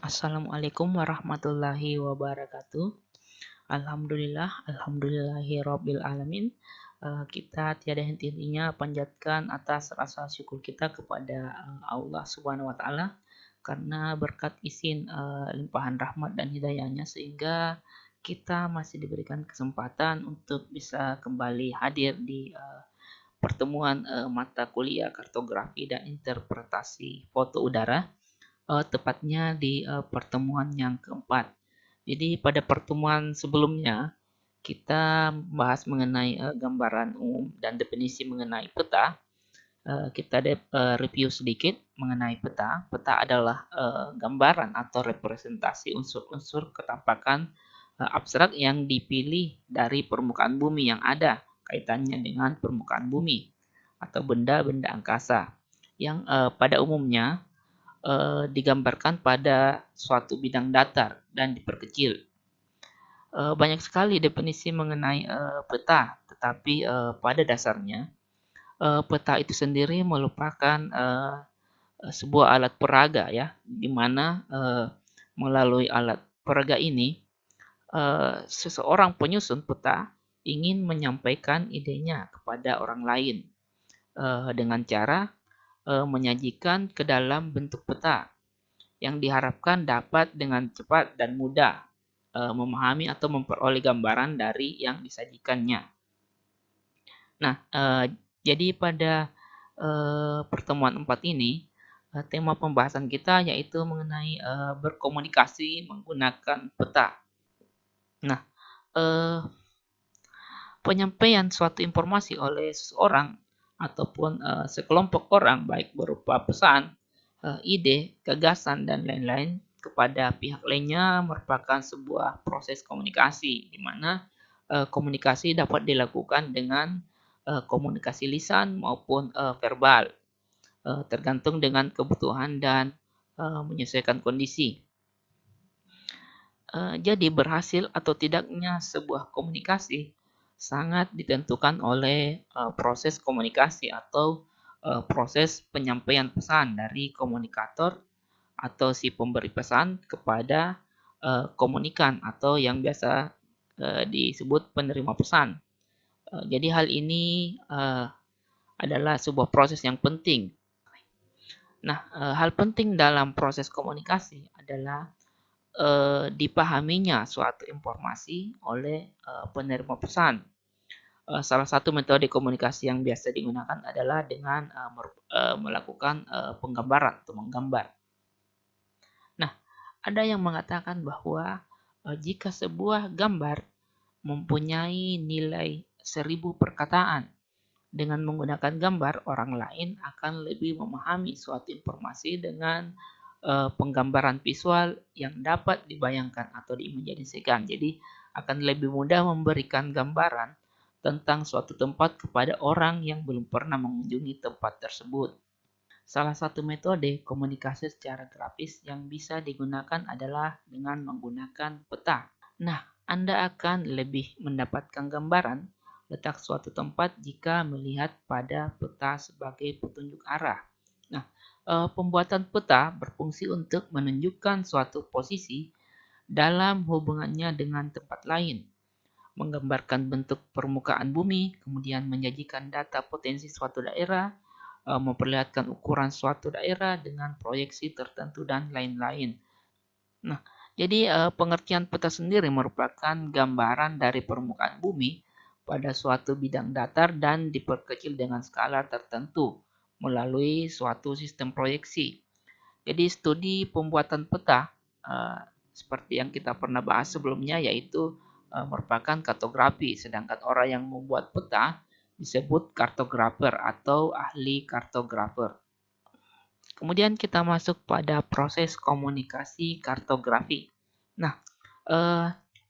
Assalamualaikum warahmatullahi wabarakatuh. Alhamdulillahirabbil alamin. Kita tiada henti-hentinya panjatkan atas rasa syukur kita kepada Allah Subhanahu wa taala karena berkat izin limpahan rahmat dan hidayahnya sehingga kita masih diberikan kesempatan untuk bisa kembali hadir di pertemuan mata kuliah kartografi dan interpretasi foto udara, tepatnya di pertemuan yang keempat. Jadi pada pertemuan sebelumnya kita membahas mengenai gambaran umum dan definisi mengenai peta. Kita review sedikit mengenai peta. Peta adalah gambaran atau representasi unsur-unsur ketampakan abstrak yang dipilih dari permukaan bumi yang ada kaitannya dengan permukaan bumi atau benda-benda angkasa yang pada umumnya digambarkan pada suatu bidang datar dan diperkecil. Banyak sekali definisi mengenai peta, tetapi pada dasarnya peta itu sendiri merupakan sebuah alat peraga ya, di mana melalui alat peraga ini seseorang penyusun peta ingin menyampaikan idenya kepada orang lain dengan cara menyajikan ke dalam bentuk peta yang diharapkan dapat dengan cepat dan mudah memahami atau memperoleh gambaran dari yang disajikannya. Nah, jadi pada pertemuan 4 ini, tema pembahasan kita yaitu mengenai berkomunikasi menggunakan peta. Nah, penyampaian suatu informasi oleh seseorang ataupun sekelompok orang baik berupa pesan, ide, gagasan, dan lain-lain kepada pihak lainnya merupakan sebuah proses komunikasi di mana komunikasi dapat dilakukan dengan komunikasi lisan maupun verbal, tergantung dengan kebutuhan dan menyesuaikan kondisi. Jadi berhasil atau tidaknya sebuah komunikasi sangat ditentukan oleh proses komunikasi atau proses penyampaian pesan dari komunikator atau si pemberi pesan kepada komunikan atau yang biasa disebut penerima pesan. Jadi hal ini adalah sebuah proses yang penting. Nah, hal penting dalam proses komunikasi adalah dipahaminya suatu informasi oleh penerima pesan. Salah satu metode komunikasi yang biasa digunakan adalah dengan melakukan penggambaran atau menggambar. Nah, ada yang mengatakan bahwa jika sebuah gambar mempunyai nilai 1000 perkataan, dengan menggunakan gambar orang lain akan lebih memahami suatu informasi dengan penggambaran visual yang dapat dibayangkan atau diimajinasikan. Jadi akan lebih mudah memberikan gambaran tentang suatu tempat kepada orang yang belum pernah mengunjungi tempat tersebut. Salah satu metode komunikasi secara grafis yang bisa digunakan adalah dengan menggunakan peta. Nah, Anda akan lebih mendapatkan gambaran letak suatu tempat jika melihat pada peta sebagai petunjuk arah. Nah, pembuatan peta berfungsi untuk menunjukkan suatu posisi dalam hubungannya dengan tempat lain, menggambarkan bentuk permukaan bumi, kemudian menyajikan data potensi suatu daerah, memperlihatkan ukuran suatu daerah dengan proyeksi tertentu dan lain-lain. Nah, jadi pengertian peta sendiri merupakan gambaran dari permukaan bumi pada suatu bidang datar dan diperkecil dengan skala tertentu melalui suatu sistem proyeksi. Jadi studi pembuatan peta seperti yang kita pernah bahas sebelumnya yaitu merupakan kartografi, sedangkan orang yang membuat peta disebut kartografer atau ahli kartografer. Kemudian kita masuk pada proses komunikasi kartografi. Nah,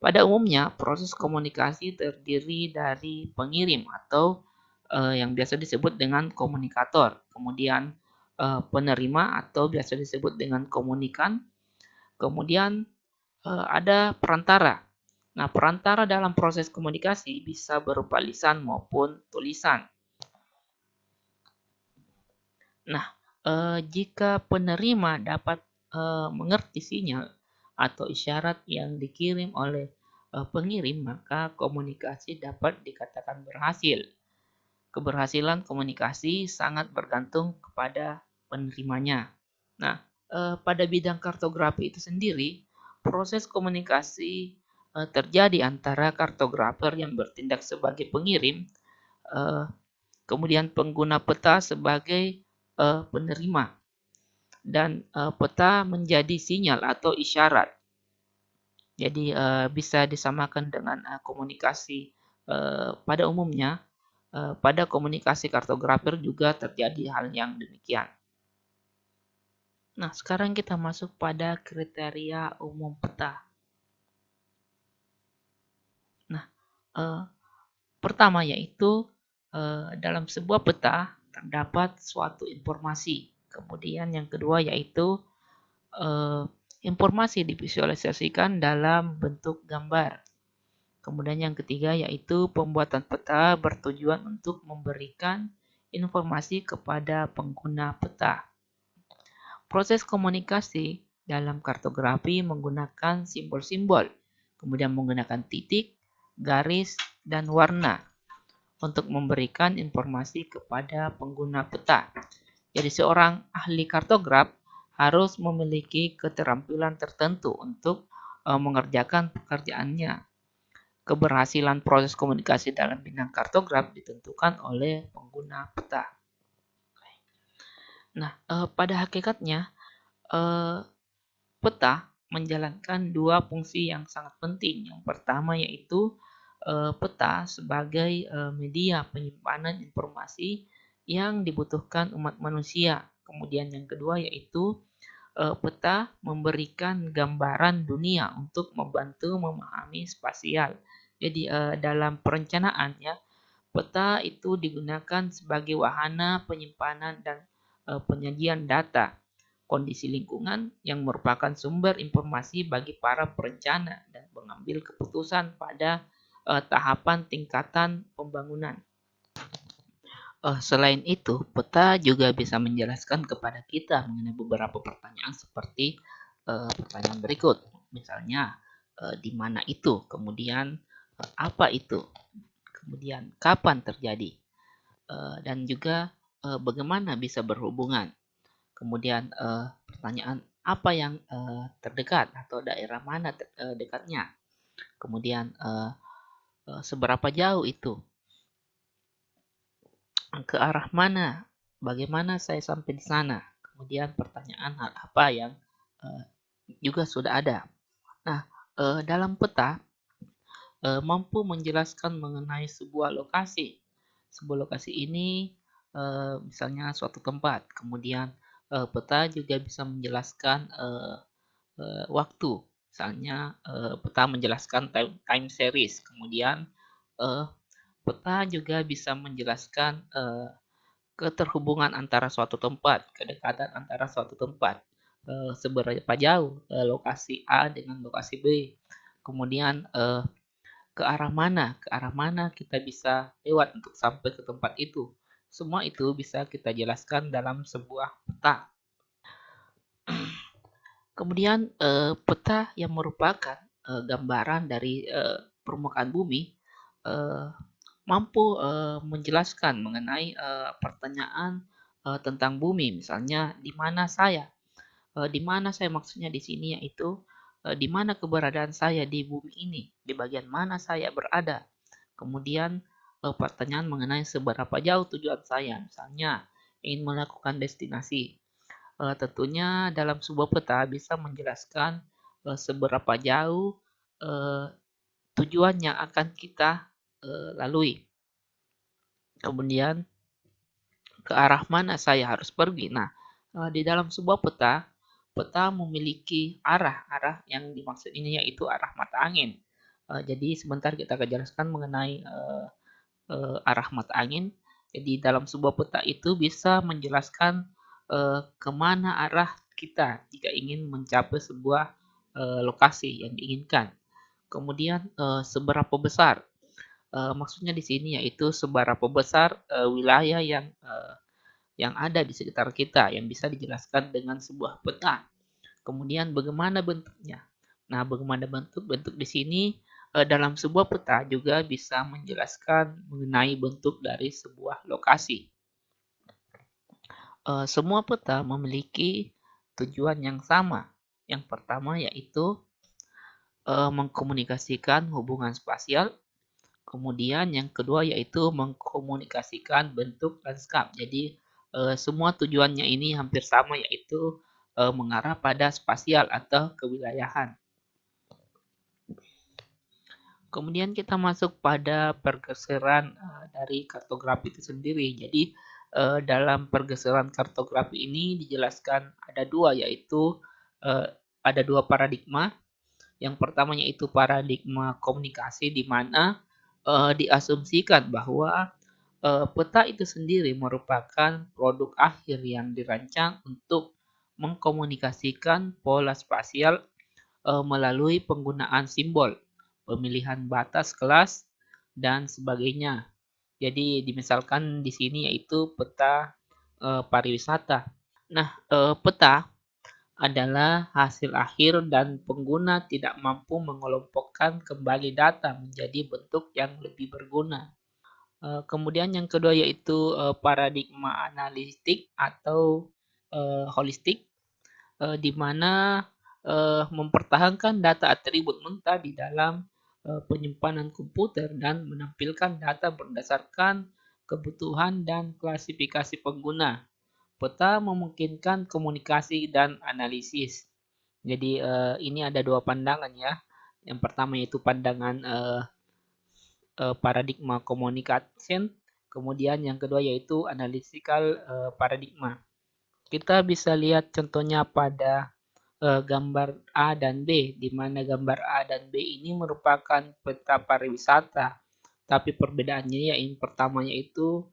pada umumnya proses komunikasi terdiri dari pengirim atau yang biasa disebut dengan komunikator, kemudian penerima atau biasa disebut dengan komunikan, kemudian ada perantara. Nah, perantara dalam proses komunikasi bisa berupa lisan maupun tulisan. Nah, jika penerima dapat mengerti sinyal atau isyarat yang dikirim oleh pengirim, maka komunikasi dapat dikatakan berhasil. Keberhasilan komunikasi sangat bergantung kepada penerimanya. Nah, pada bidang kartografi itu sendiri, proses komunikasi terjadi antara kartografer yang bertindak sebagai pengirim, eh, kemudian pengguna peta sebagai penerima, dan peta menjadi sinyal atau isyarat. Jadi bisa disamakan dengan komunikasi pada umumnya. Pada komunikasi kartografer juga terjadi hal yang demikian. Nah, sekarang kita masuk pada kriteria umum peta. Nah, eh, pertama yaitu dalam sebuah peta terdapat suatu informasi. Kemudian yang kedua yaitu informasi divisualisasikan dalam bentuk gambar. Kemudian yang ketiga yaitu pembuatan peta bertujuan untuk memberikan informasi kepada pengguna peta. Proses komunikasi dalam kartografi menggunakan simbol-simbol, kemudian menggunakan titik, garis, dan warna untuk memberikan informasi kepada pengguna peta. Jadi seorang ahli kartograf harus memiliki keterampilan tertentu untuk mengerjakan pekerjaannya. Keberhasilan proses komunikasi dalam bidang kartograf ditentukan oleh pengguna peta. Nah, pada hakikatnya peta menjalankan dua fungsi yang sangat penting. Yang pertama yaitu peta sebagai media penyimpanan informasi yang dibutuhkan umat manusia. Kemudian yang kedua yaitu peta memberikan gambaran dunia untuk membantu memahami spasial. Jadi dalam perencanaan ya, peta itu digunakan sebagai wahana penyimpanan dan penyajian data kondisi lingkungan yang merupakan sumber informasi bagi para perencana dan pengambil keputusan pada tahapan tingkatan pembangunan. Selain itu, peta juga bisa menjelaskan kepada kita mengenai beberapa pertanyaan seperti pertanyaan berikut. Misalnya, di mana itu? Kemudian, apa itu? Kemudian, kapan terjadi? Dan juga bagaimana bisa berhubungan? Kemudian pertanyaan apa yang terdekat atau daerah mana dekatnya? Kemudian seberapa jauh itu? Ke arah mana? Bagaimana saya sampai di sana? Kemudian pertanyaan hal apa yang juga sudah ada. Nah, dalam peta mampu menjelaskan mengenai sebuah lokasi. Sebuah lokasi ini misalnya suatu tempat. Kemudian peta juga bisa menjelaskan waktu. Misalnya peta menjelaskan time series. Kemudian peta juga bisa menjelaskan keterhubungan antara suatu tempat, kedekatan antara suatu tempat, seberapa jauh lokasi A dengan lokasi B. Kemudian ke arah mana kita bisa lewat untuk sampai ke tempat itu. Semua itu bisa kita jelaskan dalam sebuah peta. Kemudian peta yang merupakan gambaran dari permukaan bumi mampu menjelaskan mengenai pertanyaan tentang bumi. Misalnya di mana saya? Di mana saya maksudnya di sini yaitu di mana keberadaan saya di bumi ini? Di bagian mana saya berada? Kemudian pertanyaan mengenai seberapa jauh tujuan saya. Misalnya ingin melakukan destinasi. Tentunya dalam sebuah peta bisa menjelaskan seberapa jauh tujuan yang akan kita lalui. Kemudian ke arah mana saya harus pergi. Nah, di dalam sebuah peta, peta memiliki arah yang dimaksud ini yaitu arah mata angin. Jadi sebentar kita akan jelaskan mengenai arah mata angin. Jadi dalam sebuah peta itu bisa menjelaskan kemana arah kita jika ingin mencapai sebuah lokasi yang diinginkan. Kemudian seberapa besar? Maksudnya di sini yaitu seberapa besar wilayah yang ada di sekitar kita yang bisa dijelaskan dengan sebuah peta. Kemudian bagaimana bentuknya? Nah, bagaimana bentuk di sini dalam sebuah peta juga bisa menjelaskan mengenai bentuk dari sebuah lokasi. Semua peta memiliki tujuan yang sama. Yang pertama yaitu mengkomunikasikan hubungan spasial. Kemudian yang kedua yaitu mengkomunikasikan bentuk lanskap. Jadi semua tujuannya ini hampir sama yaitu mengarah pada spasial atau kewilayahan. Kemudian kita masuk pada pergeseran dari kartografi itu sendiri. Jadi dalam pergeseran kartografi ini dijelaskan ada dua, yaitu ada dua paradigma. Yang pertama yaitu paradigma komunikasi, di mana diasumsikan bahwa peta itu sendiri merupakan produk akhir yang dirancang untuk mengkomunikasikan pola spasial melalui penggunaan simbol, pemilihan batas kelas, dan sebagainya. Jadi dimisalkan di sini yaitu peta pariwisata. Nah, peta adalah hasil akhir dan pengguna tidak mampu mengelompokkan kembali data menjadi bentuk yang lebih berguna. Kemudian yang kedua yaitu paradigma analitik atau holistik, di mana mempertahankan data atribut mentah di dalam penyimpanan komputer dan menampilkan data berdasarkan kebutuhan dan klasifikasi pengguna. Peta memungkinkan komunikasi dan analisis. Jadi ini ada dua pandangan ya. Yang pertama yaitu pandangan paradigma communication, kemudian yang kedua yaitu analytical paradigma. Kita bisa lihat contohnya pada gambar A dan B, di mana gambar A dan B ini merupakan peta pariwisata. Tapi perbedaannya ya yang pertamanya itu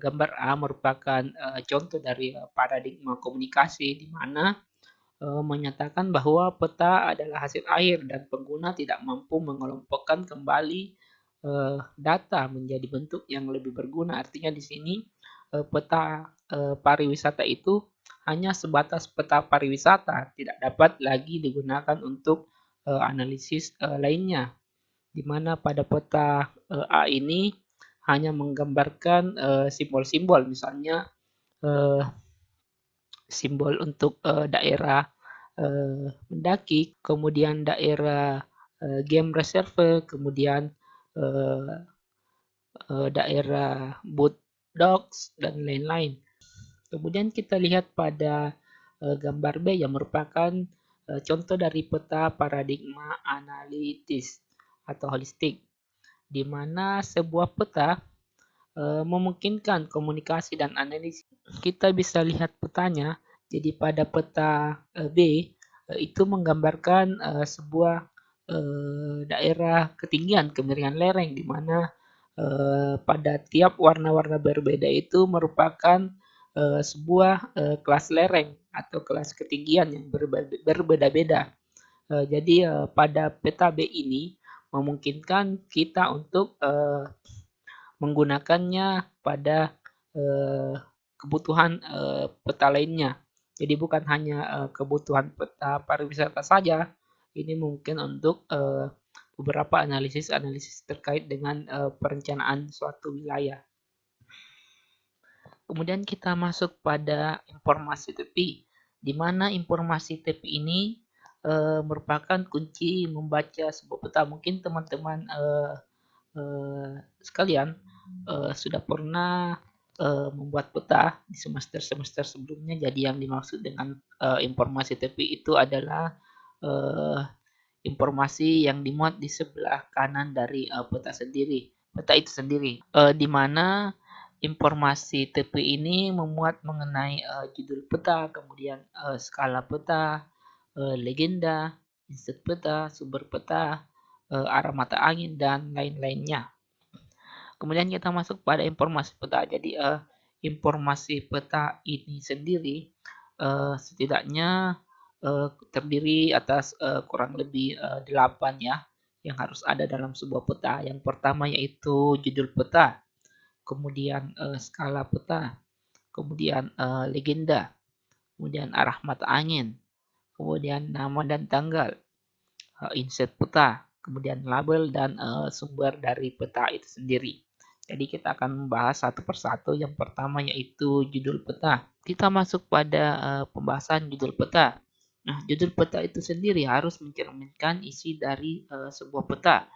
gambar A merupakan contoh dari paradigma komunikasi, di mana menyatakan bahwa peta adalah hasil akhir dan pengguna tidak mampu mengelompokkan kembali data menjadi bentuk yang lebih berguna. Artinya di sini peta pariwisata itu hanya sebatas peta pariwisata, tidak dapat lagi digunakan untuk analisis lainnya, di mana pada peta A ini hanya menggambarkan simbol-simbol, misalnya eh, simbol untuk daerah mendaki, kemudian daerah game reserve, kemudian eh, daerah boot dogs, dan lain-lain. Kemudian kita lihat pada gambar B yang merupakan contoh dari peta paradigma analitis atau holistik, di mana sebuah peta memungkinkan komunikasi dan analisis. Kita bisa lihat petanya. Jadi pada peta B itu menggambarkan sebuah daerah ketinggian kemiringan lereng, di mana pada tiap warna-warna berbeda itu merupakan sebuah kelas lereng atau kelas ketinggian yang berbeda-beda. Jadi pada peta B ini memungkinkan kita untuk menggunakannya pada kebutuhan peta lainnya. Jadi bukan hanya kebutuhan peta pariwisata saja, ini mungkin untuk beberapa analisis-analisis terkait dengan perencanaan suatu wilayah. Kemudian kita masuk pada informasi tepi, di mana informasi tepi ini merupakan kunci membaca sebuah peta. Mungkin teman-teman sekalian sudah pernah membuat peta di semester-semester sebelumnya. Jadi yang dimaksud dengan informasi tepi itu adalah informasi yang dimuat di sebelah kanan dari peta itu sendiri, di mana informasi tepi ini memuat mengenai judul peta, kemudian skala peta, legenda, insert peta, sumber peta, arah mata angin, dan lain-lainnya. Kemudian kita masuk pada informasi peta. Jadi informasi peta ini sendiri setidaknya terdiri atas kurang lebih 8 ya yang harus ada dalam sebuah peta. Yang pertama yaitu judul peta, kemudian skala peta, kemudian legenda, kemudian arah mata angin, kemudian nama dan tanggal, insert peta, kemudian label dan sumber dari peta itu sendiri. Jadi kita akan membahas satu persatu. Yang pertama yaitu judul peta. Kita masuk pada pembahasan judul peta. Nah, judul peta itu sendiri harus mencerminkan isi dari sebuah peta.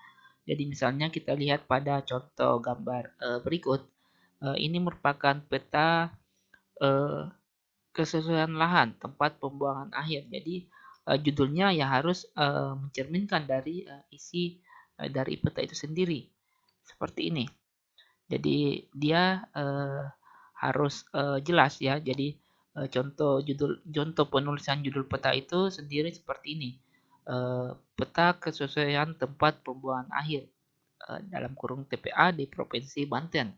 Jadi misalnya kita lihat pada contoh gambar berikut. Ini merupakan peta eh, kesesuaian lahan tempat pembuangan akhir. Jadi judulnya ya harus mencerminkan dari isi dari peta itu sendiri. Seperti ini. Jadi dia harus jelas ya. Jadi contoh penulisan judul peta itu sendiri seperti ini. Peta kesesuaian tempat pembuangan akhir dalam kurung TPA di Provinsi Banten.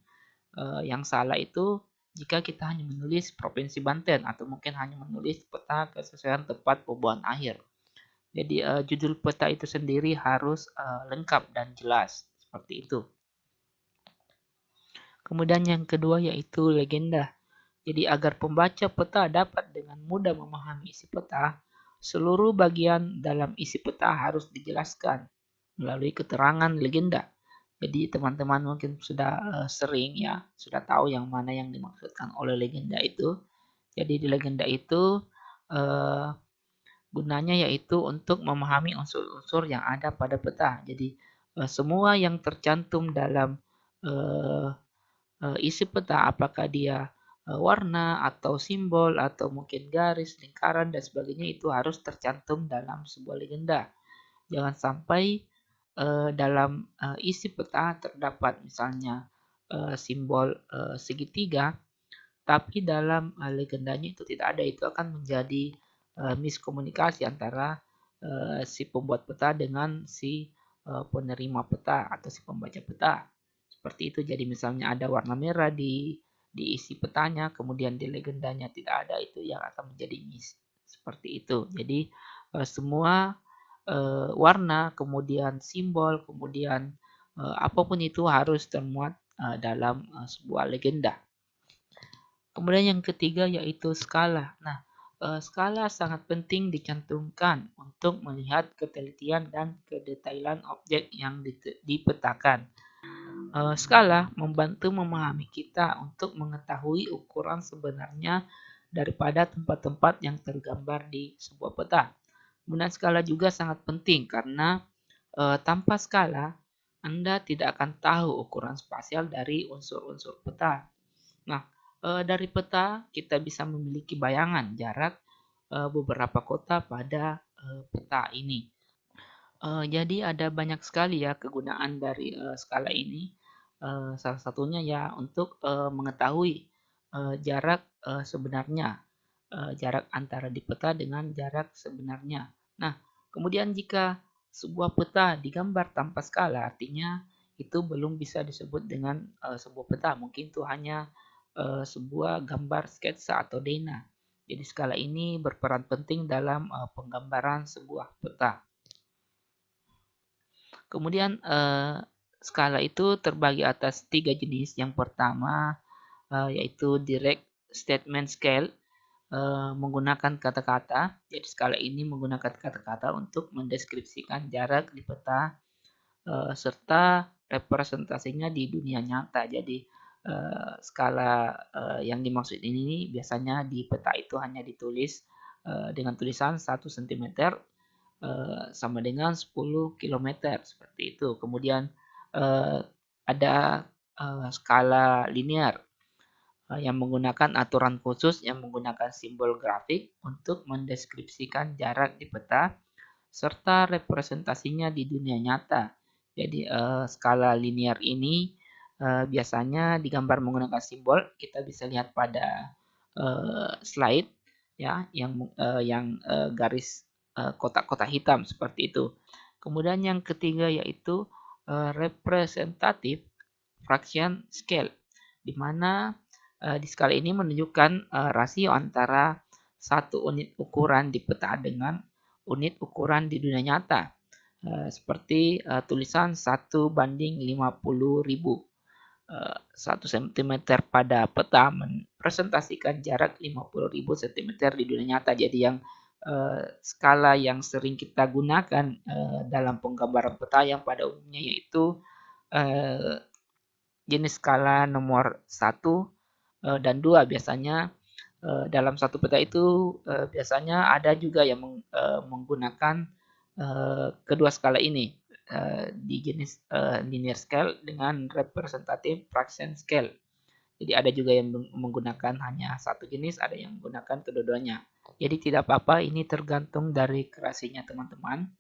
Yang salah itu jika kita hanya menulis Provinsi Banten atau mungkin hanya menulis peta kesesuaian tempat pembuangan akhir. Jadi judul peta itu sendiri harus lengkap dan jelas seperti itu. Kemudian yang kedua yaitu legenda. Jadi agar pembaca peta dapat dengan mudah memahami isi peta, seluruh bagian dalam isi peta harus dijelaskan melalui keterangan legenda. Jadi teman-teman mungkin sudah sering ya, sudah tahu yang mana yang dimaksudkan oleh legenda itu. Jadi di legenda itu eh, gunanya yaitu untuk memahami unsur-unsur yang ada pada peta. Jadi semua yang tercantum dalam eh, isi peta, apakah dia warna atau simbol atau mungkin garis, lingkaran dan sebagainya itu harus tercantum dalam sebuah legenda. Jangan sampai dalam isi peta terdapat misalnya simbol segitiga, tapi dalam legendanya itu tidak ada. Itu akan menjadi miskomunikasi antara si pembuat peta dengan si penerima peta atau si pembaca peta. Seperti itu. Jadi misalnya ada warna merah di isi petanya, kemudian di legendanya tidak ada, itu yang akan menjadi miss. Seperti itu. Jadi semua warna, kemudian simbol, kemudian apapun itu harus termuat dalam sebuah legenda. Kemudian yang ketiga yaitu skala. Nah, skala sangat penting dicantumkan untuk melihat ketelitian dan kedetailan objek yang dipetakan. Skala membantu memahami kita untuk mengetahui ukuran sebenarnya daripada tempat-tempat yang tergambar di sebuah peta. Kemudian skala juga sangat penting karena tanpa skala Anda tidak akan tahu ukuran spasial dari unsur-unsur peta. Nah, dari peta kita bisa memiliki bayangan jarak beberapa kota pada peta ini. Jadi ada banyak sekali ya kegunaan dari skala ini. Salah satunya ya untuk mengetahui jarak sebenarnya, jarak antara di peta dengan jarak sebenarnya. Nah, kemudian jika sebuah peta digambar tanpa skala, artinya itu belum bisa disebut dengan sebuah peta. Mungkin itu hanya sebuah gambar sketsa atau dena. Jadi skala ini berperan penting dalam penggambaran sebuah peta. Kemudian skala itu terbagi atas 3 jenis. Yang pertama yaitu direct statement scale menggunakan kata-kata. Jadi skala ini menggunakan kata-kata untuk mendeskripsikan jarak di peta serta representasinya di dunia nyata. Jadi skala yang dimaksud ini biasanya di peta itu hanya ditulis dengan tulisan 1 cm sama dengan 10 kilometer seperti itu. Kemudian ada skala linear yang menggunakan aturan khusus yang menggunakan simbol grafik untuk mendeskripsikan jarak di peta serta representasinya di dunia nyata. Jadi skala linear ini biasanya digambar menggunakan simbol. Kita bisa lihat pada slide ya yang garis kotak-kotak hitam seperti itu. Kemudian yang ketiga yaitu representative fraction scale, di mana di skala ini menunjukkan rasio antara satu unit ukuran di peta dengan unit ukuran di dunia nyata. Seperti tulisan 1:50.000. 1 cm pada peta mempresentasikan jarak 50.000 cm di dunia nyata. Jadi yang skala yang sering kita gunakan dalam penggambaran peta yang pada umumnya yaitu eh, jenis skala nomor satu dan 2 biasanya. Dalam satu peta itu biasanya ada juga yang menggunakan kedua skala ini di jenis linear scale dengan representative fraction scale. Jadi ada juga yang menggunakan hanya satu jenis, ada yang menggunakan kedua-duanya. Jadi tidak apa-apa, ini tergantung dari kreasinya teman-teman.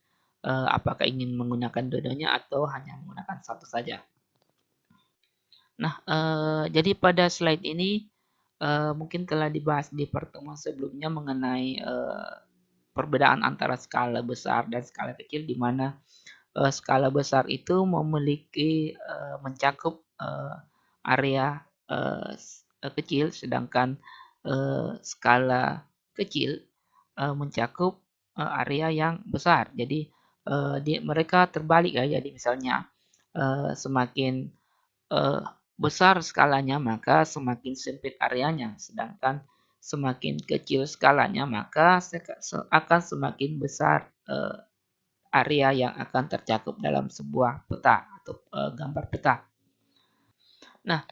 Apakah ingin menggunakan dua-duanya atau hanya menggunakan satu saja. Nah, jadi pada slide ini mungkin telah dibahas di pertemuan sebelumnya mengenai perbedaan antara skala besar dan skala kecil, di mana skala besar itu memiliki mencakup area kecil, sedangkan skala kecil mencakup area yang besar. Jadi mereka terbalik ya. Jadi misalnya semakin besar skalanya maka semakin sempit areanya, sedangkan semakin kecil skalanya maka akan semakin besar area yang akan tercakup dalam sebuah peta atau gambar peta. Nah,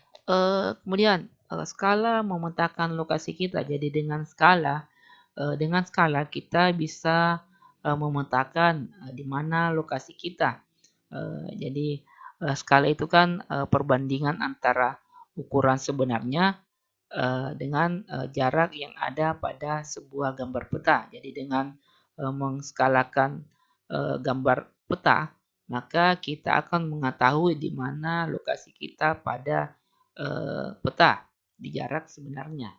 kemudian skala memetakan lokasi kita. Jadi dengan skala kita bisa memetakan di mana lokasi kita. Jadi skala itu kan perbandingan antara ukuran sebenarnya dengan jarak yang ada pada sebuah gambar peta. Jadi dengan mengskalakan gambar peta, maka kita akan mengetahui di mana lokasi kita pada peta di jarak sebenarnya.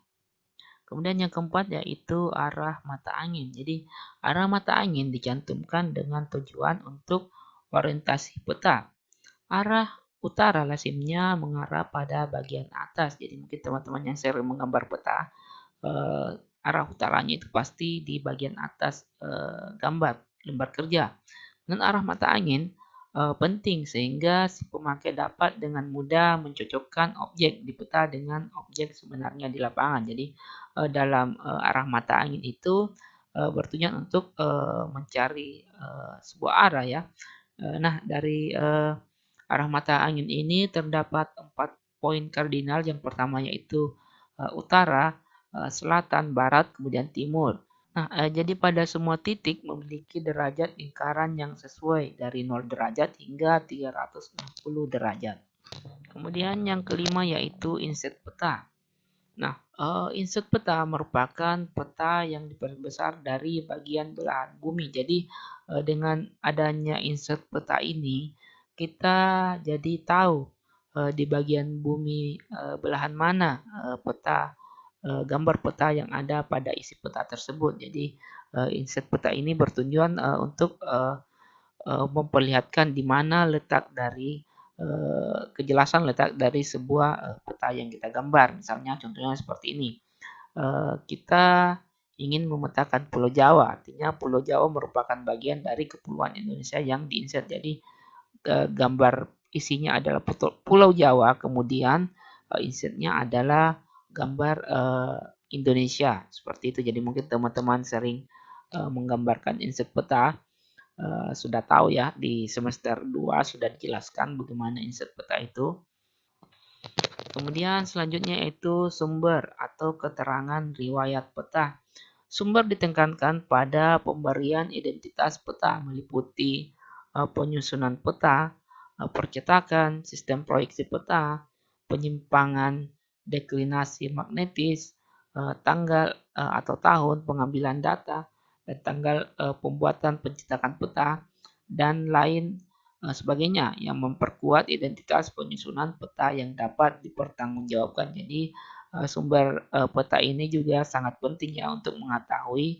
Kemudian yang keempat yaitu arah mata angin. Jadi arah mata angin dicantumkan dengan tujuan untuk orientasi peta. Arah utara lazimnya mengarah pada bagian atas. Jadi mungkin teman-teman yang sering menggambar peta, arah utaranya itu pasti di bagian atas gambar lembar kerja. Dan arah mata angin penting sehingga si pemakai dapat dengan mudah mencocokkan objek di peta dengan objek sebenarnya di lapangan. Jadi dalam arah mata angin itu bertujuan untuk mencari sebuah arah ya. Nah, dari arah mata angin ini terdapat 4 poin kardinal. Yang pertama yaitu utara, selatan, barat, kemudian timur. Nah, jadi pada semua titik memiliki derajat lingkaran yang sesuai dari 0 derajat hingga 360 derajat. Kemudian yang kelima yaitu inset peta. Nah, inset peta merupakan peta yang diperbesar dari bagian belahan bumi. Jadi, dengan adanya inset peta ini, kita jadi tahu di bagian bumi belahan mana peta gambar peta yang ada pada isi peta tersebut. Jadi, inset peta ini bertujuan untuk memperlihatkan di mana letak dari kejelasan letak dari sebuah peta yang kita gambar. Misalnya contohnya seperti ini. Kita ingin memetakan Pulau Jawa, artinya Pulau Jawa merupakan bagian dari kepulauan Indonesia yang diinsert. Jadi gambar isinya adalah Pulau Jawa, kemudian insertnya adalah gambar Indonesia seperti itu. Jadi mungkin teman-teman sering menggambarkan insert peta sudah tahu ya, di semester 2 sudah dijelaskan bagaimana insert peta itu. Kemudian selanjutnya yaitu sumber atau keterangan riwayat peta. Sumber ditekankan pada pemberian identitas peta meliputi penyusunan peta, percetakan, sistem proyeksi peta, penyimpangan deklinasi magnetis, tanggal atau tahun pengambilan data, dan tanggal pembuatan pencetakan peta, dan lain sebagainya yang memperkuat identitas penyusunan peta yang dapat dipertanggungjawabkan. Jadi sumber peta ini juga sangat penting ya untuk mengetahui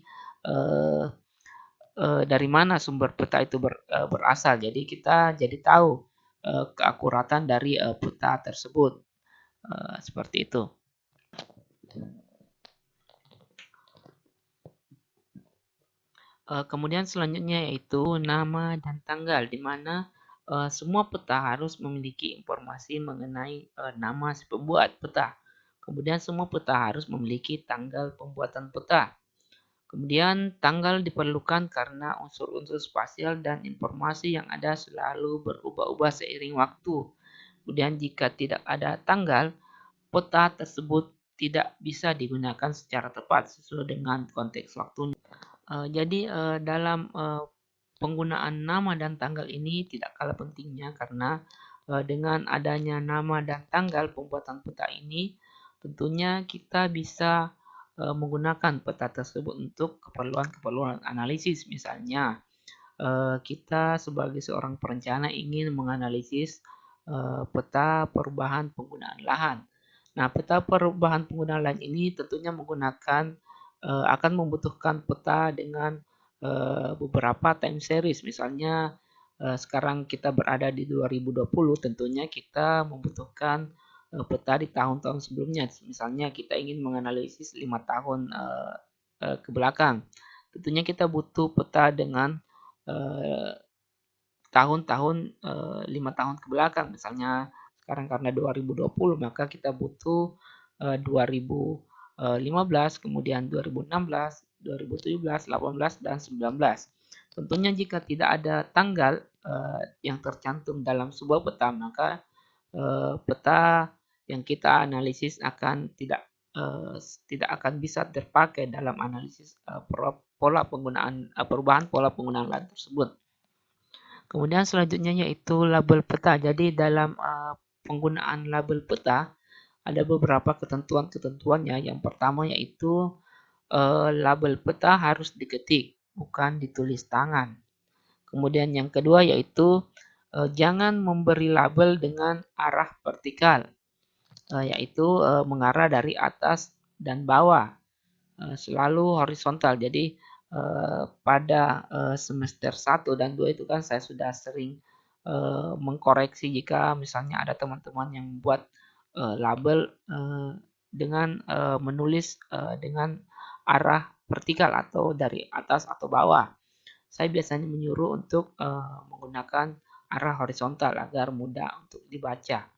dari mana sumber peta itu berasal. Jadi kita jadi tahu keakuratan dari peta tersebut. Seperti itu. Kemudian selanjutnya yaitu nama dan tanggal, di mana semua peta harus memiliki informasi mengenai nama si pembuat peta. Kemudian semua peta harus memiliki tanggal pembuatan peta. Kemudian tanggal diperlukan karena unsur-unsur spasial dan informasi yang ada selalu berubah-ubah seiring waktu. Kemudian jika tidak ada tanggal, peta tersebut tidak bisa digunakan secara tepat sesuai dengan konteks waktunya. Jadi dalam penggunaan nama dan tanggal ini tidak kalah pentingnya karena dengan adanya nama dan tanggal pembuatan peta ini tentunya kita bisa menggunakan peta tersebut untuk keperluan-keperluan analisis. Misalnya kita sebagai seorang perencana ingin menganalisis peta perubahan penggunaan lahan. Nah, peta perubahan penggunaan lahan ini tentunya akan membutuhkan peta dengan beberapa time series. Misalnya sekarang kita berada di 2020, tentunya kita membutuhkan peta di tahun-tahun sebelumnya. Misalnya kita ingin menganalisis 5 tahun ke belakang. Tentunya kita butuh peta dengan eh, tahun-tahun 5 tahun ke belakang. Misalnya sekarang karena 2020 maka kita butuh 2015, kemudian 2016, 2017, 18 dan 19. Tentunya jika tidak ada tanggal yang tercantum dalam sebuah peta maka peta yang kita analisis tidak akan bisa terpakai dalam analisis pola penggunaan perubahan pola penggunaan lahan tersebut. Kemudian selanjutnya yaitu label peta. Jadi dalam penggunaan label peta ada beberapa ketentuan-ketentuannya. Yang pertama yaitu label peta harus diketik, bukan ditulis tangan. Kemudian yang kedua yaitu jangan memberi label dengan arah vertikal, yaitu mengarah dari atas dan bawah. Selalu horizontal. Jadi pada semester 1 dan 2 itu kan saya sudah sering mengkoreksi jika misalnya ada teman-teman yang membuat label dengan menulis dengan arah vertikal atau dari atas atau bawah. Saya biasanya menyuruh untuk menggunakan arah horizontal agar mudah untuk dibaca.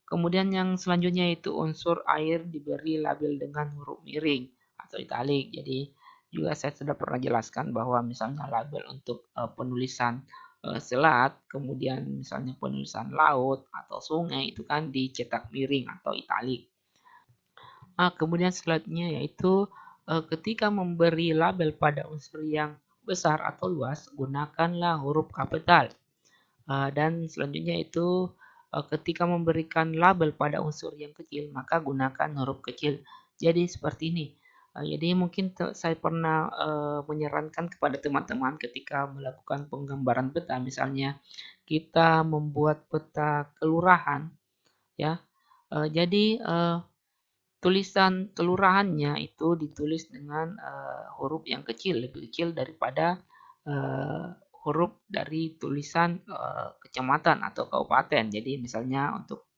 Kemudian yang selanjutnya itu unsur air diberi label dengan huruf miring atau italik. Jadi juga saya sudah pernah jelaskan bahwa misalnya label untuk penulisan selat, kemudian misalnya penulisan laut atau sungai itu kan dicetak miring atau italik. Kemudian selanjutnya yaitu ketika memberi label pada unsur yang besar atau luas, gunakanlah huruf kapital. Dan selanjutnya itu ketika memberikan label pada unsur yang kecil, maka gunakan huruf kecil. Jadi seperti ini. Jadi mungkin saya pernah menyarankan kepada teman-teman ketika melakukan penggambaran peta, misalnya kita membuat peta kelurahan, ya. Jadi tulisan kelurahannya itu ditulis dengan huruf yang kecil, lebih kecil daripada huruf dari tulisan kecamatan atau kabupaten. Jadi misalnya untuk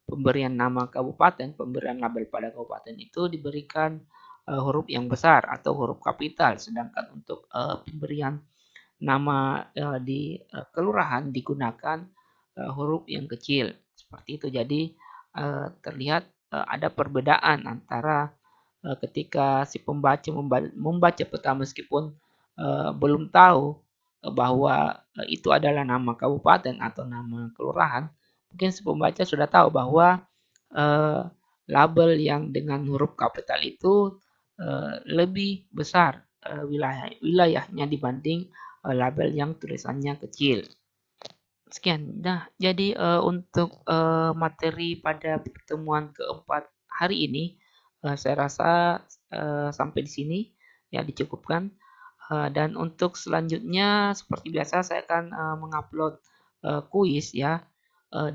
pemberian nama kabupaten, pemberian label pada kabupaten itu diberikan huruf yang besar atau huruf kapital, sedangkan untuk pemberian nama di kelurahan digunakan huruf yang kecil. Seperti itu. Jadi terlihat ada perbedaan antara ketika si pembaca membaca peta meskipun belum tahu bahwa itu adalah nama kabupaten atau nama kelurahan, mungkin si pembaca sudah tahu bahwa eh, label yang dengan huruf kapital itu lebih besar wilayahnya dibanding label yang tulisannya kecil. Sekian. Nah, jadi untuk materi pada pertemuan keempat hari ini, saya rasa sampai di sini ya dicukupkan. Dan untuk selanjutnya, seperti biasa, saya akan mengupload kuis ya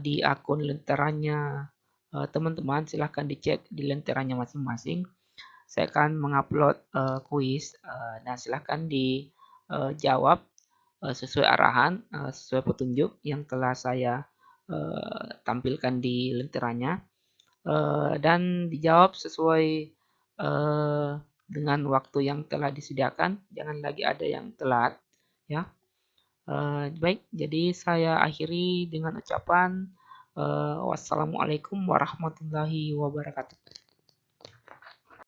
di akun lenteranya teman-teman. Silahkan dicek di lenteranya masing-masing. Saya akan mengupload kuis. Nah, silahkan dijawab sesuai arahan, sesuai petunjuk yang telah saya tampilkan di lenteranya, dan dijawab sesuai dengan waktu yang telah disediakan. Jangan lagi ada yang telat, ya. Baik, jadi saya akhiri dengan ucapan wassalamualaikum warahmatullahi wabarakatuh.